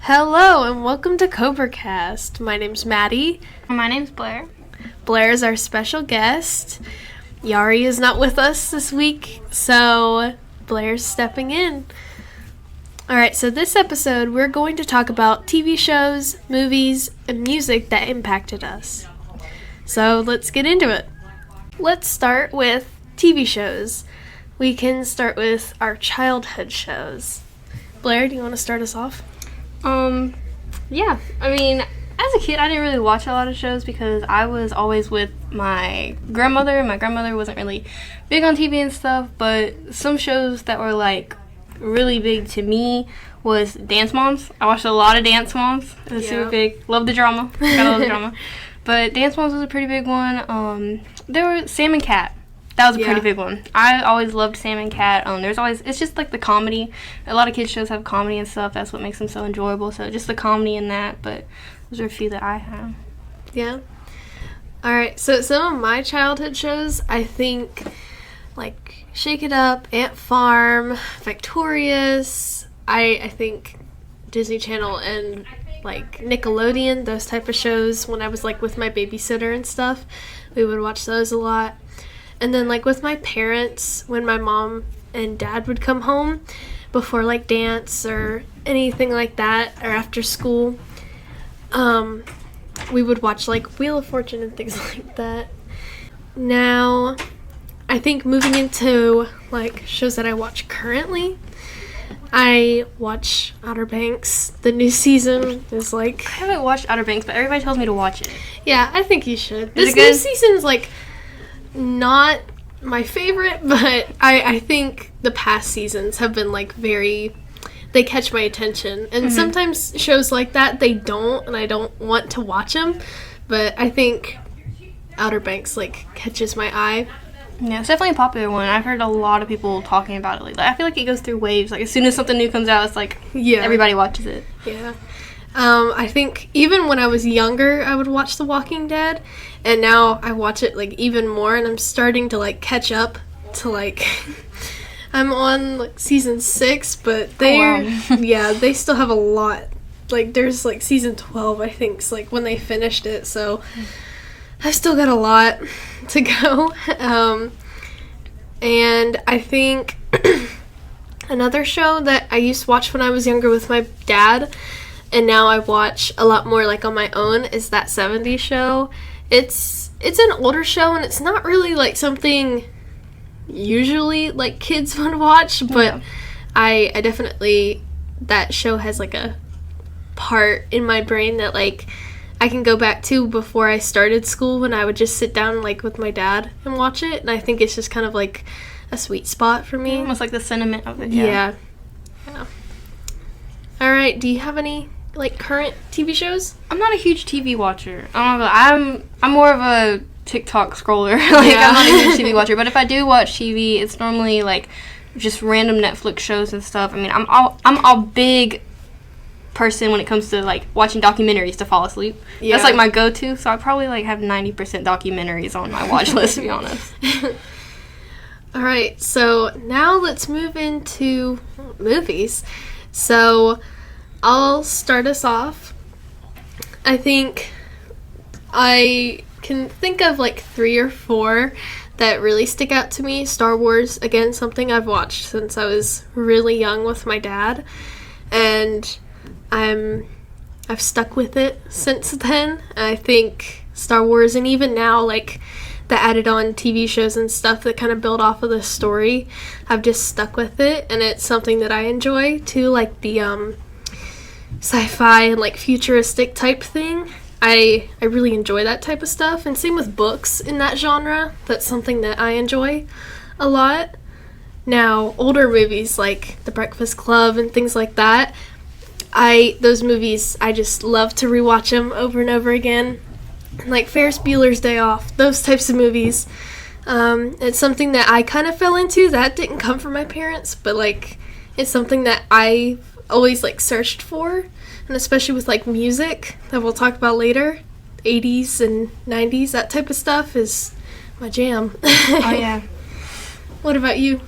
Hello and welcome to CobraCast. My name's Maddie. My name's Blair. Blair is our special guest. Yari is not with us this week, so Blair's stepping in. Alright, so this episode we're going to talk about TV shows, movies, and music that impacted us. So let's get into it. Let's start with TV shows. We can start with our childhood shows. Blair, do you want to start us off? Yeah. I mean, as a kid, I didn't really watch a lot of shows because I was always with my grandmother. My grandmother wasn't really big on TV and stuff, but some shows that were, like, really big to me was Dance Moms. I watched a lot of Dance Moms. It was super big. Love the drama. Gotta love the drama. But Dance Moms was a pretty big one. There were Sam and Cat. That was a pretty big one. I always loved Sam and Cat. It's just like the comedy. A lot of kids shows have comedy and stuff. That's what makes them so enjoyable. So just the comedy in that. But those are a few that I have. Yeah. All right. So some of my childhood shows, I think, like Shake It Up, Ant Farm, Victorious. I think Disney Channel and like Nickelodeon, those type of shows. When I was like with my babysitter and stuff, we would watch those a lot. And then, like, with my parents, when my mom and dad would come home before, like, dance or anything like that, or after school, we would watch, like, Wheel of Fortune and things like that. Now, I think moving into, like, shows that I watch currently, I watch Outer Banks. The new season is, like... I haven't watched Outer Banks, but everybody tells me to watch it. Yeah, I think you should. This new season's, like... not my favorite, but I think the past seasons have been like they catch my attention, and sometimes shows like that they don't, and I don't want to watch them, but I think Outer Banks like catches my eye. Yeah, it's definitely a popular one. I've heard a lot of people talking about it lately. I feel like it goes through waves. Like as soon as something new comes out, it's like everybody watches it. Yeah. I think even when I was younger, I would watch The Walking Dead, and now I watch it, like, even more, and I'm starting to, like, catch up to, like, I'm on, like, season 6, but they still have a lot. Like, there's, like, season 12, I think, is, like, when they finished it, so I've still got a lot to go. And I think another show that I used to watch when I was younger with my dad, and now I watch a lot more, like, on my own, is That 70s Show. It's an older show, and it's not really, like, something usually, like, kids would watch, but I definitely, that show has, like, a part in my brain that, like, I can go back to before I started school when I would just sit down, like, with my dad and watch it, and I think it's just kind of, like, a sweet spot for me. Almost like the sentiment of it, Yeah. All right, do you have any like current TV shows? I'm not a huge TV watcher. I'm more of a TikTok scroller. I'm not a huge TV watcher. But if I do watch TV, it's normally like just random Netflix shows and stuff. I mean, I'm a big person when it comes to like watching documentaries to fall asleep. Yeah. That's like my go-to. So I probably like have 90% documentaries on my watch list, to be honest. All right, so now let's move into movies. So I'll start us off. I think I can think of like 3 or 4 that really stick out to me. Star Wars, again, something I've watched since I was really young with my dad, and I've stuck with it since then. I think Star Wars, and even now, like the added on TV shows and stuff that kind of build off of the story, I've just stuck with it, and it's something that I enjoy too, like the sci-fi and like futuristic type thing. I really enjoy that type of stuff, and same with books in that genre. That's something that I enjoy a lot. Now, older movies like The Breakfast Club and things like that, those movies, I just love to rewatch them over and over again. Like Ferris Bueller's Day Off, those types of movies. It's something that I kind of fell into. That didn't come from my parents, but like it's something that I always like searched for, and especially with like music that we'll talk about later, 80s and 90s, that type of stuff is my jam. Oh yeah. What about you?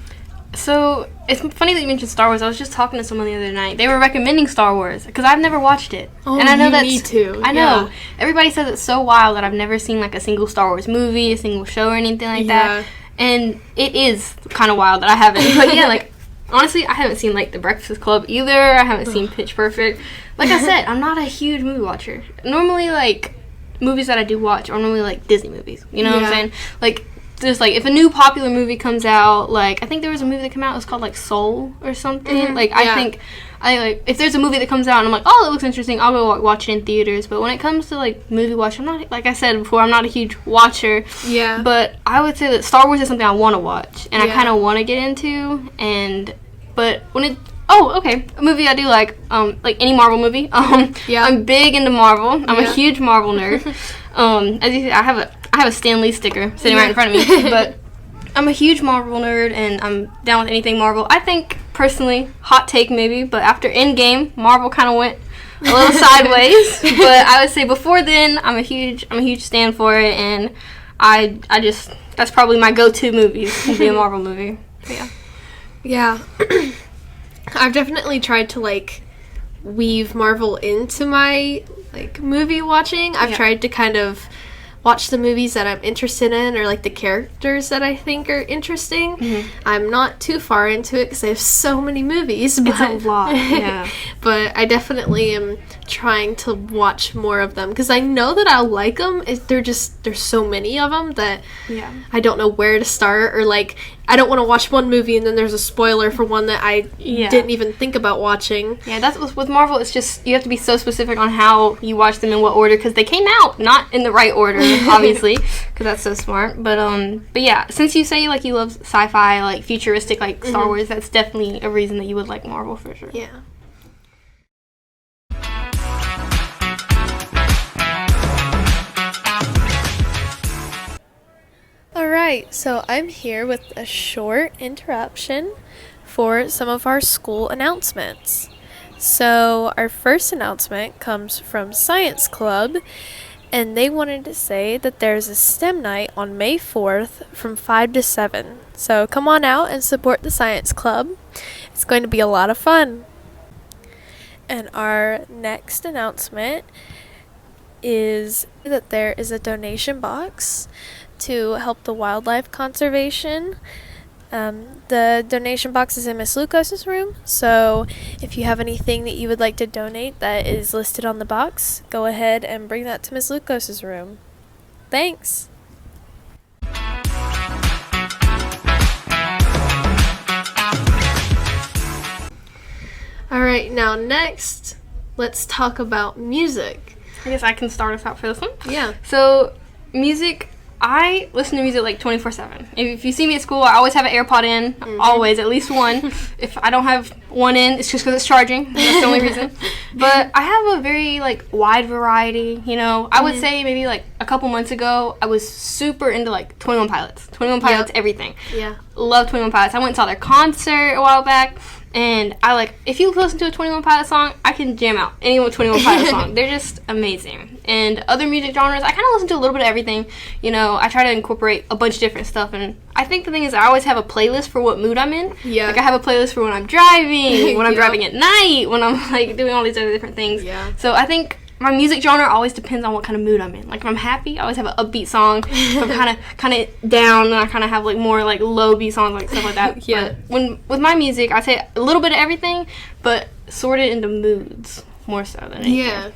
So it's funny that you mentioned Star Wars. I was just talking to someone the other night. They were recommending Star Wars because I've never watched it, and I know that's me too. I know everybody says it's so wild that I've never seen like a single Star Wars movie, a single show, or anything like that. And it is kind of wild that I haven't. But yeah, like honestly, I haven't seen like The Breakfast Club either. I haven't seen Pitch Perfect. Like I said, I'm not a huge movie watcher. Normally, like movies that I do watch are normally like Disney movies. You know what I'm saying? Like. Just like if a new popular movie comes out, like I think there was a movie that came out. It was called like Soul or something. Like I think I like if there's a movie that comes out and I'm like, oh, it looks interesting, I'll go watch it in theaters. But when it comes to like movie watch, I'm not, like I said before, I'm not a huge watcher. Yeah. But I would say that Star Wars is something I want to watch and I kind of want to get into. But when it a movie I do like any Marvel movie. I'm big into Marvel. I'm a huge Marvel nerd. As you see, I have a Stan Lee sticker sitting right in front of me, but I'm a huge Marvel nerd and I'm down with anything Marvel. I think personally, hot take maybe, but after Endgame, Marvel kind of went a little sideways. But I would say before then, I'm a huge stan for it, and I just that's probably my go-to movie would be a Marvel movie. But yeah. I've definitely tried to like weave Marvel into my like movie watching. I've tried to kind of watch the movies that I'm interested in or like the characters that I think are interesting. I'm not too far into it because I have so many movies. It's a lot, But I definitely am trying to watch more of them because I know that I'll like them. There's so many of them that I don't know where to start, or like I don't want to watch one movie and then there's a spoiler for one that I didn't even think about watching. Yeah, that's with Marvel. It's just you have to be so specific on how you watch them in what order because they came out not in the right order, obviously, because that's so smart. But yeah, since you say like you love sci-fi, like futuristic, like Star Wars, that's definitely a reason that you would like Marvel for sure. Yeah. Alright, so I'm here with a short interruption for some of our school announcements. So our first announcement comes from Science Club, and they wanted to say that there's a STEM night on May 4th from 5 to 7. So come on out and support the Science Club. It's going to be a lot of fun. And our next announcement is that there is a donation box to help the wildlife conservation. The donation box is in Miss Lucas's room, so if you have anything that you would like to donate that is listed on the box, go ahead and bring that to Miss Lucas's room. Thanks! Alright, now next, let's talk about music. I guess I can start us out for this one. Yeah. So, music, I listen to music like 24/7. If you see me at school, I always have an AirPod in, always, at least one. If I don't have one in, it's just because it's charging. That's the only reason. But I have a very like wide variety, you know. I would say maybe like a couple months ago, I was super into like 21 Pilots. 21 Pilots, everything. Yeah. Love 21 Pilots. I went and saw their concert a while back. And I like, if you listen to a 21 Pilots song, I can jam out any 21 Pilots song. They're just amazing. And other music genres, I kind of listen to a little bit of everything. You know, I try to incorporate a bunch of different stuff. And I think the thing is, I always have a playlist for what mood I'm in. Yeah. Like, I have a playlist for when I'm driving, when I'm driving at night, when I'm, like, doing all these other different things. Yeah. So I think my music genre always depends on what kind of mood I'm in. Like, if I'm happy, I always have an upbeat song. If I'm kind of down, then I kind of have, like, more, like, low beat songs, like, stuff like that. Yeah. But with my music, I say a little bit of everything, but sorted into moods more so than anything. Yeah.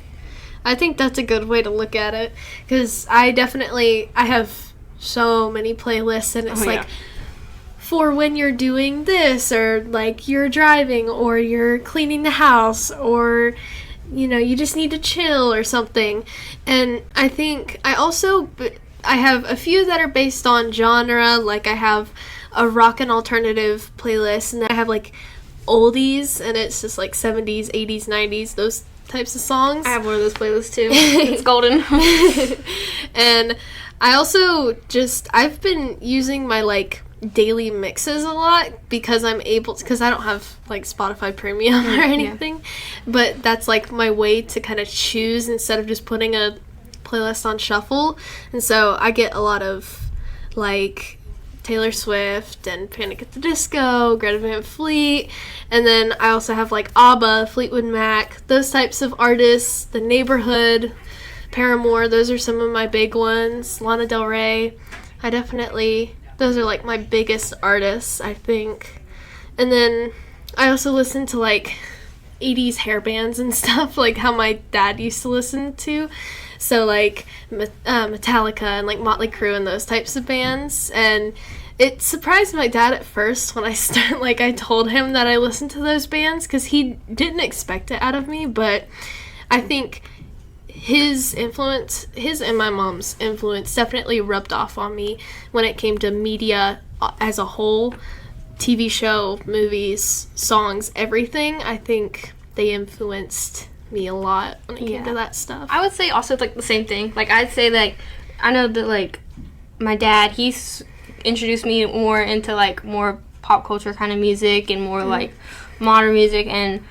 I think that's a good way to look at it, because I have so many playlists, and it's for when you're doing this, or, like, you're driving, or you're cleaning the house, or you know, you just need to chill or something. And I think I have a few that are based on genre. Like I have a rock and alternative playlist, and then I have like oldies, and it's just like 70s, 80s, 90s, those types of songs. I have one of those playlists too. It's golden. And I also I've been using my like daily mixes a lot because I don't have like Spotify Premium or anything, but that's like my way to kind of choose instead of just putting a playlist on shuffle. And so I get a lot of like Taylor Swift and Panic at the Disco, Greta Van Fleet, and then I also have like ABBA, Fleetwood Mac, those types of artists, The Neighborhood, Paramore, those are some of my big ones, Lana Del Rey. Those are like my biggest artists, I think. And then I also listen to like 80s hair bands and stuff, like how my dad used to listen to. So like Metallica and like Motley Crue and those types of bands. And it surprised my dad at first when I told him that I listened to those bands, because he didn't expect it out of me. But I think his and my mom's influence definitely rubbed off on me when it came to media as a whole. TV show, movies, songs, everything. I think they influenced me a lot when it came to that stuff. I would say also like the same thing. Like I'd say like I know that like my dad, he's introduced me more into like more pop culture kind of music and more like modern music, and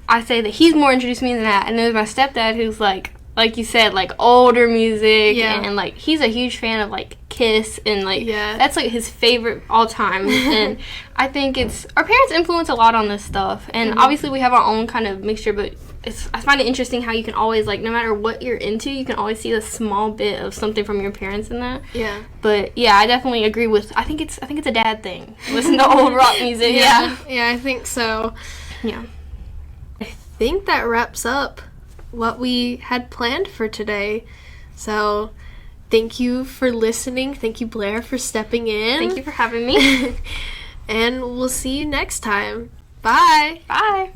I say that he's more introduced me than that. And there's my stepdad who's like you said, like older music, and like he's a huge fan of like Kiss, and like that's like his favorite all time. And I think it's our parents influence a lot on this stuff, and obviously we have our own kind of mixture, but I find it interesting how you can always like, no matter what you're into, you can always see a small bit of something from your parents in that. But yeah, I definitely agree with I think it's a dad thing. Listen to old rock music. Yeah, I think so. I think that wraps up what we had planned for today. So thank you for listening. Thank you, Blair, for stepping in. Thank you for having me. And we'll see you next time. Bye. Bye.